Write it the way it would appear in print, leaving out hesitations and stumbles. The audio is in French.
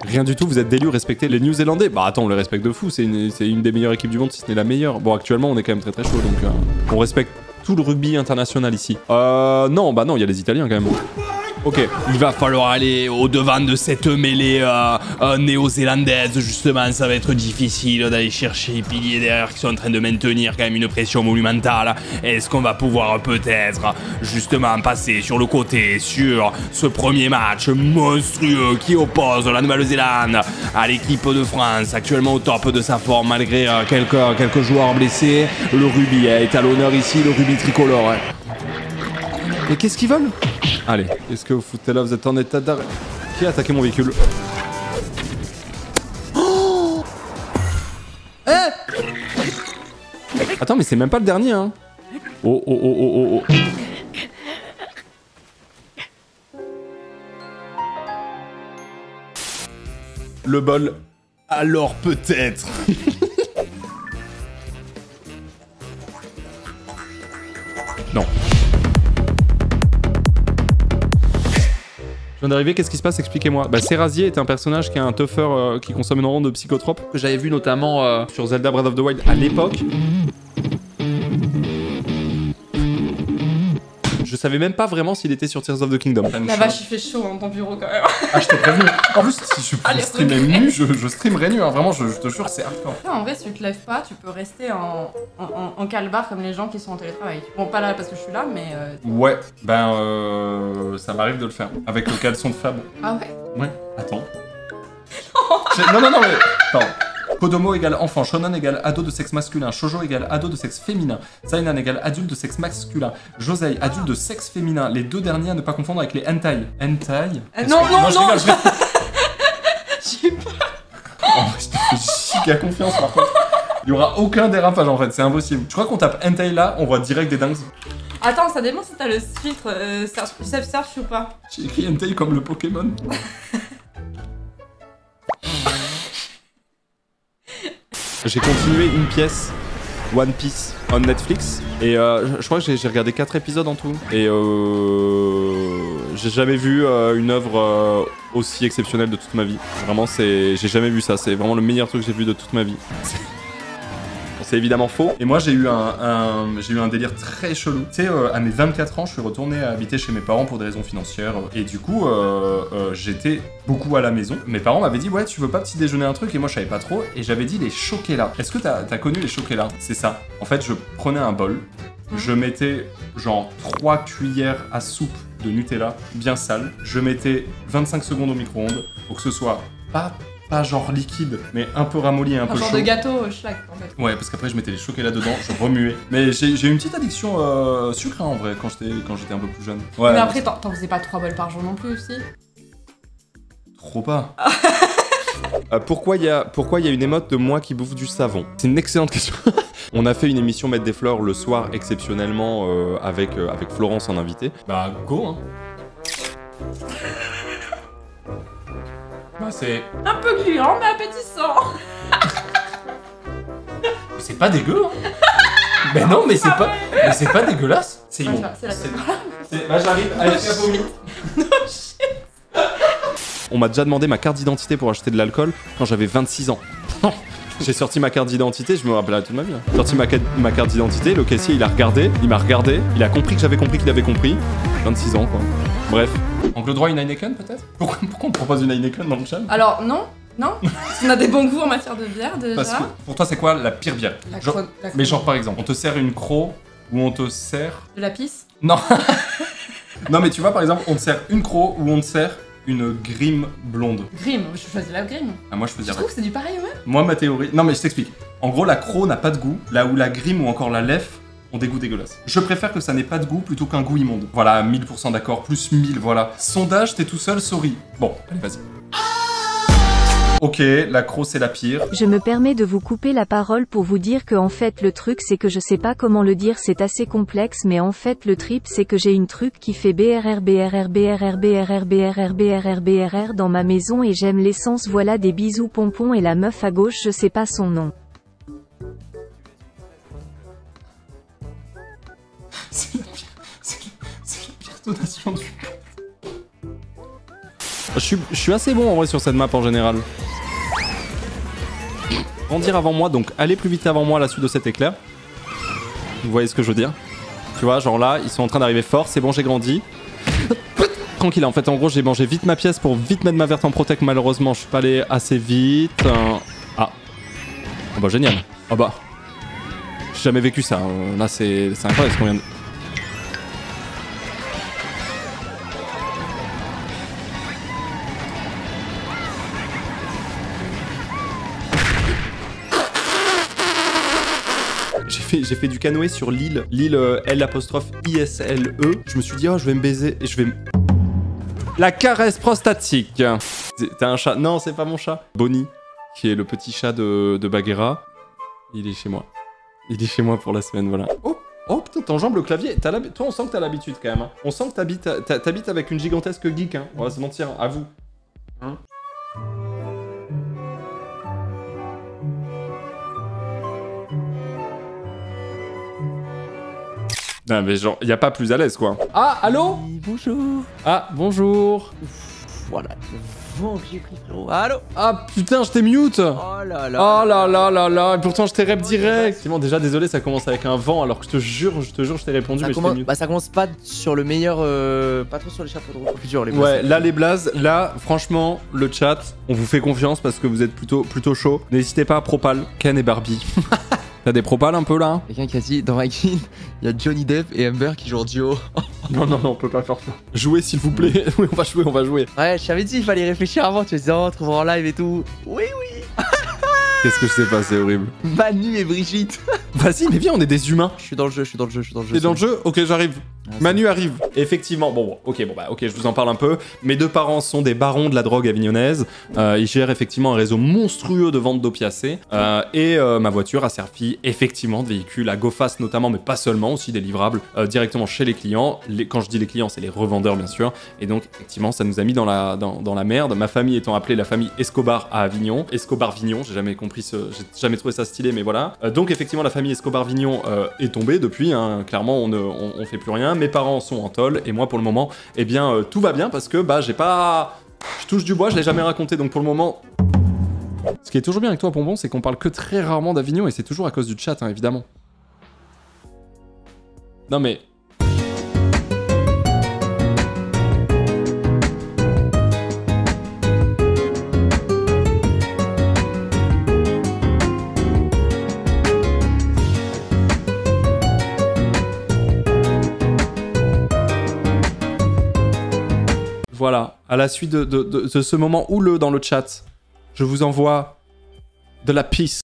Rien du tout, vous êtes d'élus, respectez les Néo-Zélandais. Bah attends, on les respecte de fou, c'est une des meilleures équipes du monde, si ce n'est la meilleure. Bon, actuellement, on est quand même très chaud, donc on respecte tout le rugby international ici. Non, bah non, il y a les Italiens quand même. Ok, il va falloir aller au-devant de cette mêlée néo-zélandaise, justement, ça va être difficile d'aller chercher les piliers derrière qui sont en train de maintenir quand même une pression monumentale. Est-ce qu'on va pouvoir peut-être, justement, passer sur le côté, sur ce premier match monstrueux qui oppose la Nouvelle-Zélande à l'équipe de France, actuellement au top de sa forme malgré quelques joueurs blessés. Le rugby est à l'honneur ici, le rugby tricolore. Mais qu'est-ce qu'ils veulent? Allez, qu'est-ce que vous foutez là? Vous êtes en état d'arrêt. Qui a attaqué mon véhicule? Oh Attends, mais c'est même pas le dernier, hein. Oh, oh, oh, oh, oh, oh. Le bol. Alors peut-être. Non. Je viens d'arriver, qu'est-ce qui se passe? Expliquez-moi. Bah, Serrazier est un personnage qui est un tougher qui consomme énormément de psychotropes, que j'avais vu notamment sur Zelda Breath of the Wild à l'époque. Je savais même pas vraiment s'il était sur Tears of the Kingdom. La vache, il fait chaud dans ton bureau quand même. Ah, je t'ai prévenu. En plus, si je pouvais streamer nu, je streamerais nu. Hein. Vraiment, je te jure, c'est hardcore. En vrai, si tu te lèves pas, tu peux rester en calbar comme les gens qui sont en télétravail. Bon, pas là parce que je suis là, mais... Ouais, ben ça m'arrive de le faire. Avec le caleçon de Fab. Ah ouais? Ouais, attends. Non, mais... Attends. Kodomo égale enfant, shonen égale ado de sexe masculin, shoujo égale ado de sexe féminin, seinen égale adulte de sexe masculin, josei adulte de sexe féminin, les deux derniers à ne pas confondre avec les hentai. Hentai? Non, Je rigole. J'ai pas... Oh, je te fais giga confiance par contre. Il y aura aucun dérapage en fait, c'est impossible. Je crois qu'on tape hentai là, on voit direct des dingues. Attends, ça dépend si t'as le filtre self-search ou pas. J'ai écrit hentai comme le Pokémon. J'ai continué une pièce One Piece on Netflix et je crois que j'ai regardé 4 épisodes en tout et j'ai jamais vu une œuvre aussi exceptionnelle de toute ma vie. Vraiment, j'ai jamais vu ça, c'est vraiment le meilleur truc que j'ai vu de toute ma vie. C'est évidemment faux. Et moi, j'ai eu un délire très chelou. Tu sais, à mes 24 ans, je suis retourné habiter chez mes parents pour des raisons financières. Et du coup, j'étais beaucoup à la maison. Mes parents m'avaient dit, ouais, tu veux pas petit déjeuner un truc? Et moi, je savais pas trop. Et j'avais dit les choquelas. Est-ce que t'as connu les choquelas? C'est ça. En fait, je prenais un bol. Je mettais genre 3 cuillères à soupe de Nutella, bien sale. Je mettais 25 secondes au micro-ondes pour que ce soit pas genre liquide, mais un peu ramolli et un peu chaud. Un genre de gâteau schlack en fait. Ouais, parce qu'après je mettais les chocolats dedans, je remuais. Mais j'ai eu une petite addiction sucre en vrai quand j'étais un peu plus jeune. Ouais, mais après, t'en faisais pas 3 bols par jour non plus aussi? Trop pas. Pourquoi il y a une émote de moi qui bouffe du savon? C'est une excellente question. On a fait une émission Mettre des fleurs le soir exceptionnellement avec Florence en invité. Bah go hein. Bah c'est... Un peu gluant mais appétissant. C'est pas dégueu hein. Mais non mais c'est pas dégueulasse. C'est bon. Bah j'arrive, allez fais vomir. On m'a déjà demandé ma carte d'identité pour acheter de l'alcool quand j'avais 26 ans. J'ai sorti ma carte d'identité, je me rappelle toute ma vie. J'ai sorti ma carte d'identité, le caissier il a regardé, il m'a regardé, il a compris que j'avais compris qu'il avait compris. 26 ans quoi. Bref. Donc le droit à une Heineken peut-être? Pourquoi on me propose une Heineken dans le chat? Alors non, parce qu'on a des bons goûts en matière de bière déjà. Parce que pour toi c'est quoi la pire bière? Mais genre par exemple, on te sert une croc ou on te sert... De la pisse? Non. Non mais tu vois par exemple, on te sert une croc ou on te sert une grime blonde. Grime, je choisis la grime. Ah moi je faisais... Tu trouves que c'est du pareil au même? Moi ma théorie... Non mais je t'explique. En gros la croc n'a pas de goût, là où la grime ou encore la lèvre ont des goûts dégueulasses. Je préfère que ça n'ait pas de goût plutôt qu'un goût immonde. Voilà, 1000% d'accord, plus 1000, voilà. Sondage, t'es tout seul, sorry. Bon, allez, vas-y. Ok, la croc c'est la pire. Je me permets de vous couper la parole pour vous dire que en fait le truc c'est que je sais pas comment le dire, c'est assez complexe, mais en fait le trip c'est que j'ai une truc qui fait BRR dans ma maison et j'aime l'essence, voilà, des bisous pompons, et la meuf à gauche je sais pas son nom. C'est la pire donation du... Je suis assez bon en vrai sur cette map en général. Grandir avant moi, donc aller plus vite avant moi à la suite de cet éclair. Vous voyez ce que je veux dire? Tu vois, genre là, ils sont en train d'arriver fort, c'est bon, j'ai grandi. Tranquille, en fait, en gros, j'ai mangé vite ma pièce pour vite mettre ma verte en protect. Malheureusement, je suis pas allé assez vite. Ah. Oh bah, génial. Oh bah. J'ai jamais vécu ça. Là, c'est incroyable ce qu'on vient de... J'ai fait du canoë sur l'île L''ISLE. Je me suis dit, oh, je vais me baiser et je vais... La caresse prostatique. T'as un chat? Non, c'est pas mon chat. Bonnie, qui est le petit chat de Bagheera. Il est chez moi. Il est chez moi pour la semaine, voilà. Oh, oh putain, t'enjambes le clavier. Toi, on sent que t'as l'habitude quand même. Hein. On sent que t'habites avec une gigantesque geek. Hein. On va se mentir, hein. À vous. Hein? Non mais genre, y a pas plus à l'aise quoi. Ah, allô? Oui, bonjour. Ah, bonjour. Voilà, le vent que j'ai pris, frérot. Allô? Ah putain, je t'ai mute. Oh là là. Oh là là là là. Et pourtant, je t'ai rep direct. Effectivement, déjà, désolé, ça commence avec un vent, alors que je te jure, je t'ai répondu, mais je t'ai mute. Bah, ça commence pas sur le meilleur... Pas trop sur les chapeaux de roue, plus dur, les blazes. Ouais, là, les blazes, là, franchement, le chat, on vous fait confiance parce que vous êtes plutôt chaud. N'hésitez pas à propal, Ken et Barbie. T'as des propals un peu là? Quelqu'un qui a dit, dans Viking, il y a Johnny Depp et Amber qui jouent en duo. Non, on peut pas faire ça. Jouez s'il vous plaît. Oui, on va jouer. Ouais, je t'avais dit, il fallait réfléchir avant. Tu me disais, oh, trouver en live et tout. Oui. Qu'est-ce que je sais pas, c'est horrible. Manu et Brigitte. Vas-y, mais viens, on est des humains. Je suis dans le jeu. T'es dans le jeu? Ok, j'arrive. Manu arrive. Effectivement, ok, je vous en parle un peu. Mes deux parents sont des barons de la drogue avignonnaise. Ils gèrent effectivement un réseau monstrueux de vente d'opiacés. Et ma voiture a servi effectivement de véhicule à go fast notamment, mais pas seulement, aussi des livrables directement chez les clients. Quand je dis les clients, c'est les revendeurs bien sûr. Et donc effectivement, ça nous a mis dans la merde. Ma famille étant appelée la famille Escobar à Avignon. Escobar-Vignon, j'ai jamais j'ai jamais trouvé ça stylé, mais voilà. Donc effectivement, la famille Escobar-Vignon est tombée depuis. Hein. Clairement, on fait plus rien. Mes parents sont en tôle et moi pour le moment, eh bien tout va bien parce que j'ai pas... Je touche du bois, je l'ai jamais raconté donc pour le moment... Ce qui est toujours bien avec toi Bonbon, c'est qu'on parle que très rarement d'Avignon et c'est toujours à cause du chat, hein, évidemment. Non mais... Voilà, à la suite de ce moment houleux dans le chat, je vous envoie de la peace.